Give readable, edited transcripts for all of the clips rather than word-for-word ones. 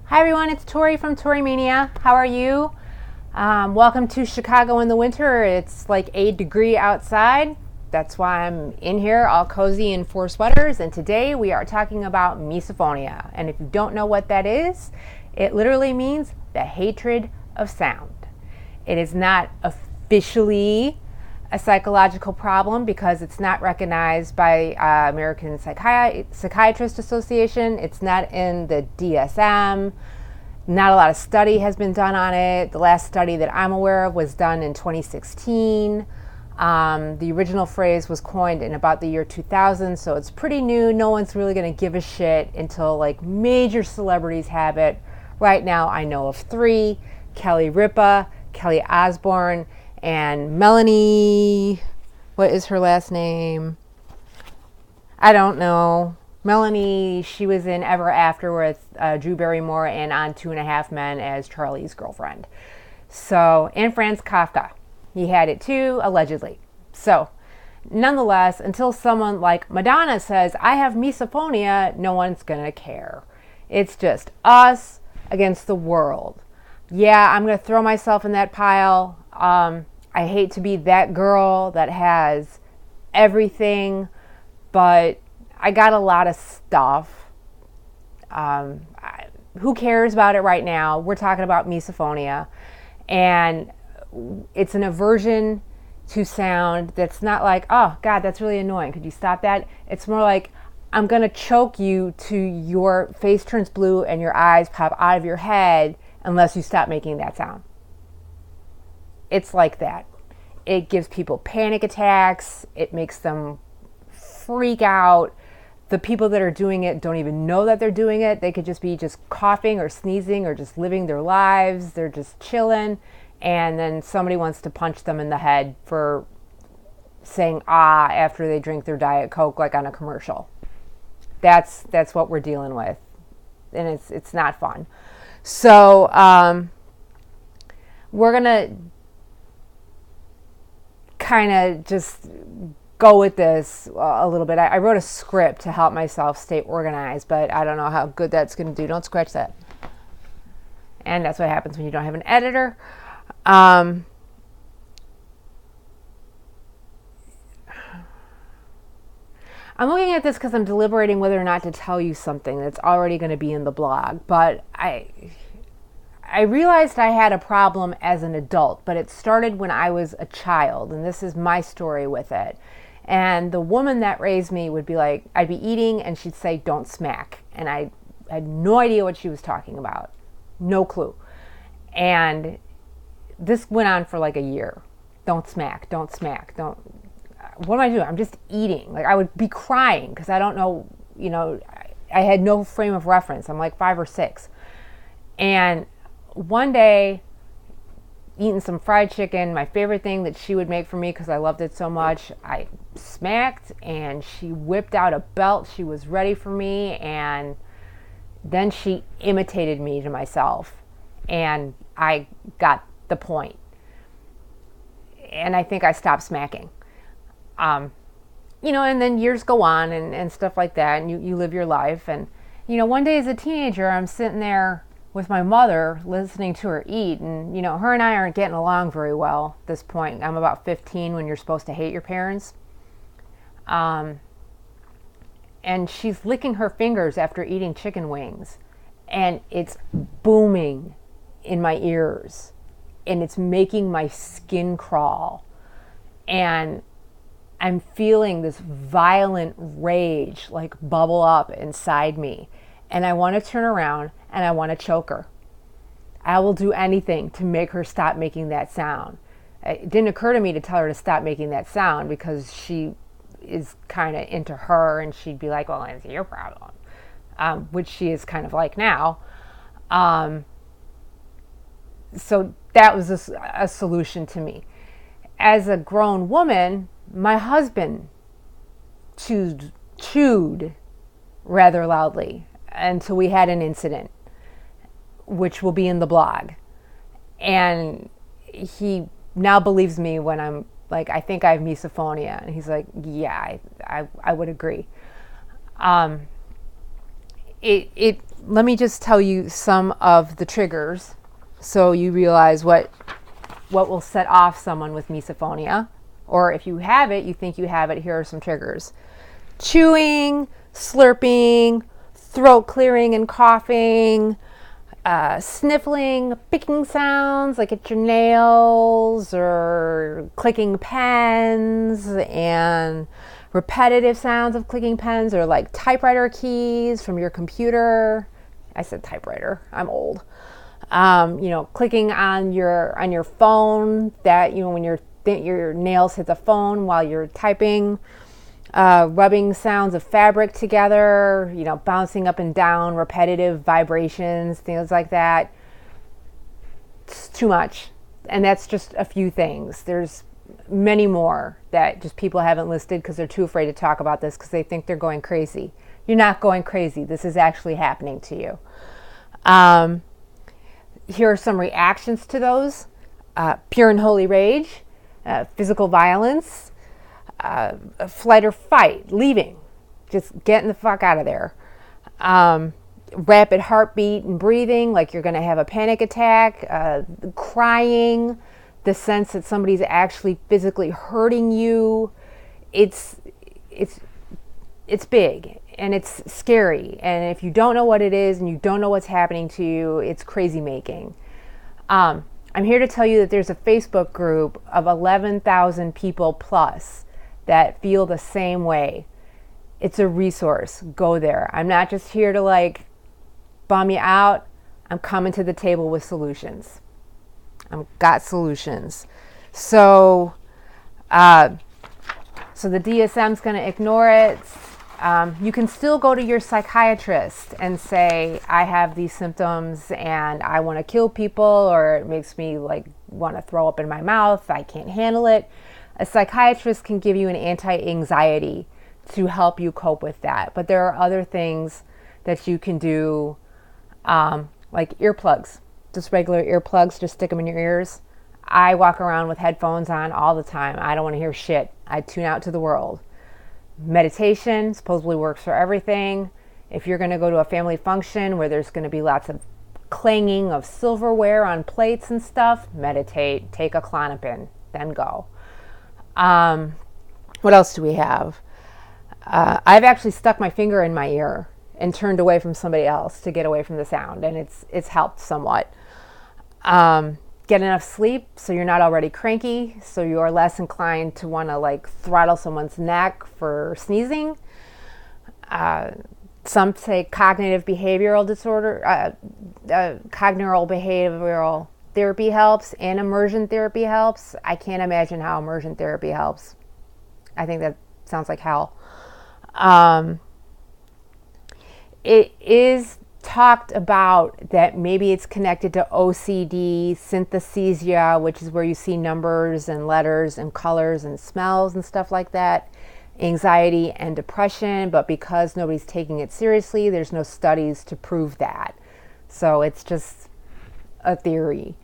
Hi everyone, it's Tori from Tori Mania. How are you? Welcome to Chicago in the winter. It's like 8 degrees outside. That's why I'm in here all cozy in 4 sweaters. And today we are talking about misophonia. And if you don't know what that is, it literally means the hatred of sound. It is not officially a psychological problem because it's not recognized by American Psychiatrist Association. It's not in the DSM. Not a lot of study has been done on it. The last study that I'm aware of was done in 2016. The original phrase was coined in about the year 2000, so it's pretty new. No one's really going to give a shit until like major celebrities have it. Right now I know of 3: Kelly Ripa, Kelly Osbourne, and Melanie, what is her last name? I don't know. Melanie, she was in Ever After with Drew Barrymore and on 2.5 Men as Charlie's girlfriend. So, and Franz Kafka. He had it too, allegedly. So, nonetheless, until someone like Madonna says, I have misophonia, no one's gonna care. It's just us against the world. Yeah, I'm gonna throw myself in that pile. I hate to be that girl that has everything, but I got a lot of stuff. Who cares about it right now? We're talking about misophonia, and it's an aversion to sound that's not like, oh God, that's really annoying, could you stop that? It's more like, I'm gonna choke you to your face turns blue and your eyes pop out of your head unless you stop making that sound. It's like that. It gives people panic attacks. It makes them freak out. The people that are doing it don't even know that they're doing it. They could just be just coughing or sneezing or just living their lives. They're just chilling. And then somebody wants to punch them in the head for saying ah after they drink their Diet Coke like on a commercial. That's what we're dealing with. And it's not fun. So we're going to kind of just go with this a little bit. I wrote a script to help myself stay organized, but I don't know how good that's going to do. Don't scratch that. And that's what happens when you don't have an editor. I'm looking at this because I'm deliberating whether or not to tell you something that's already going to be in the blog, but I realized I had a problem as an adult, but it started when I was a child, and this is my story with it. And the woman that raised me would be like, I'd be eating and she'd say, don't smack. And I had no idea what she was talking about. No clue. And this went on for like a year. Don't smack, don't smack, don't. What am I doing? I'm just eating. Like I would be crying because I don't know, I had no frame of reference. I'm like 5 or 6. And one day, eating some fried chicken, my favorite thing that she would make for me because I loved it so much, I smacked and she whipped out a belt. She was ready for me, and then she imitated me to myself, and I got the point. And I think I stopped smacking. And then years go on and stuff like that, and you live your life. And, one day as a teenager, I'm sitting there with my mother listening to her eat, and her and I aren't getting along very well at this point. I'm about 15 when you're supposed to hate your parents. And she's licking her fingers after eating chicken wings, and it's booming in my ears, and it's making my skin crawl, and I'm feeling this violent rage like bubble up inside me. And I want to turn around and I want to choke her. I will do anything to make her stop making that sound. It didn't occur to me to tell her to stop making that sound because she is kind of into her, and she'd be like, well, it's your problem, which she is kind of like now. So that was a solution to me. As a grown woman, my husband chewed rather loudly until we had an incident, which will be in the blog. And he now believes me when I'm like, I think I have misophonia. And he's like, yeah, I would agree. It let me just tell you some of the triggers so you realize what will set off someone with misophonia. Or if you have it, you think you have it, here are some triggers. Chewing, slurping, throat clearing and coughing, sniffling, picking sounds like at your nails, or clicking pens, and repetitive sounds of clicking pens, or like typewriter keys from your computer. I said typewriter, I'm old. Clicking on your phone, that, when your nails hit the phone while you're typing. Rubbing sounds of fabric together, bouncing up and down, repetitive vibrations, things like that. It's too much. And that's just a few things. There's many more that just people haven't listed because they're too afraid to talk about this because they think they're going crazy. You're not going crazy. This is actually happening to you. Here are some reactions to those. Pure and holy rage, physical violence, flight or fight, leaving, just getting the fuck out of there. Rapid heartbeat and breathing, like you're going to have a panic attack. Crying, the sense that somebody's actually physically hurting you. It's big and it's scary. And if you don't know what it is and you don't know what's happening to you, it's crazy making. I'm here to tell you that there's a Facebook group of 11,000 people plus that feel the same way. It's a resource. Go there. I'm not just here to bum you out. I'm coming to the table with solutions. I've got solutions. So the DSM's going to ignore it. You can still go to your psychiatrist and say, I have these symptoms and I want to kill people, or it makes me want to throw up in my mouth. I can't handle it. A psychiatrist can give you an anti-anxiety to help you cope with that. But there are other things that you can do, like earplugs, just regular earplugs, just stick them in your ears. I walk around with headphones on all the time. I don't want to hear shit. I tune out to the world. Meditation supposedly works for everything. If you're going to go to a family function where there's going to be lots of clanging of silverware on plates and stuff, meditate, take a Klonopin, then go. What else do we have? I've actually stuck my finger in my ear and turned away from somebody else to get away from the sound, and it's helped somewhat. Get enough sleep so you're not already cranky, so you're less inclined to want to throttle someone's neck for sneezing. Some say cognitive behavioral disorder, cognitive behavioral therapy helps, and immersion therapy helps. I can't imagine how immersion therapy helps. I think that sounds like hell. It is talked about that maybe it's connected to OCD, synesthesia, which is where you see numbers and letters and colors and smells and stuff like that, anxiety and depression, but because nobody's taking it seriously, there's no studies to prove that. So it's just a theory.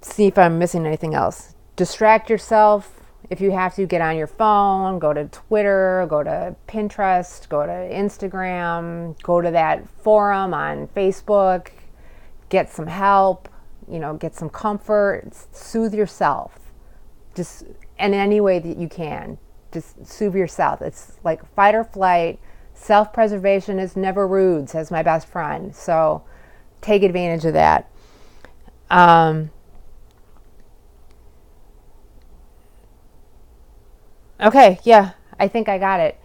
See if I'm missing anything else. Distract yourself. If you have to, get on your phone, go to Twitter, go to Pinterest, go to Instagram, go to that forum on Facebook, get some help, get some comfort, soothe yourself. Just in any way that you can, just soothe yourself. It's like fight or flight. Self-preservation is never rude, says my best friend. So take advantage of that. Okay, yeah, I think I got it.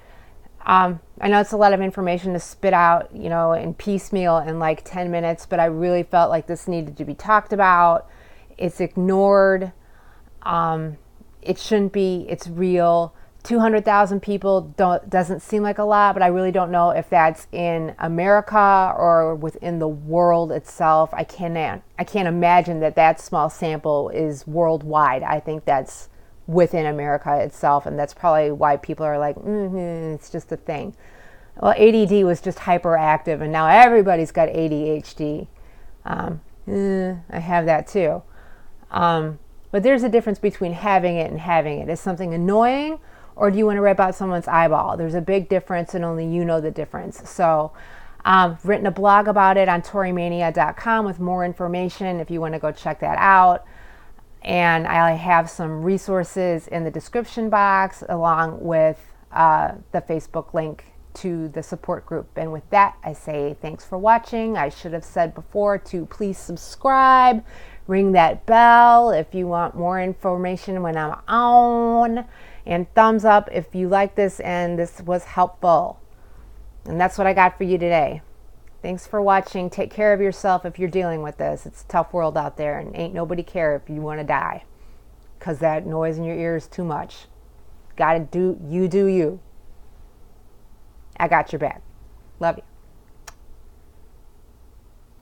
I know it's a lot of information to spit out, in piecemeal in 10 minutes, but I really felt like this needed to be talked about. It's ignored. It shouldn't be. It's real. 200,000 people doesn't seem like a lot, but I really don't know if that's in America or within the world itself. I can't imagine that small sample is worldwide. I think that's within America itself, and that's probably why people are like, it's just a thing. Well, ADD was just hyperactive, and now everybody's got ADHD. I have that too. But there's a difference between having it and having it. Is something annoying, or do you want to rip out someone's eyeball? There's a big difference, and only you know the difference. So I've written a blog about it on torymania.com with more information if you want to go check that out. And I have some resources in the description box along with the Facebook link to the support group. And with that, I say thanks for watching. I should have said before to please subscribe, ring that bell if you want more information when I'm on, and thumbs up if you like this and this was helpful. And that's what I got for you today. Thanks for watching. Take care of yourself if you're dealing with this. It's a tough world out there, and ain't nobody care if you want to die, because that noise in your ear is too much. Gotta do you. I got your back. Love you.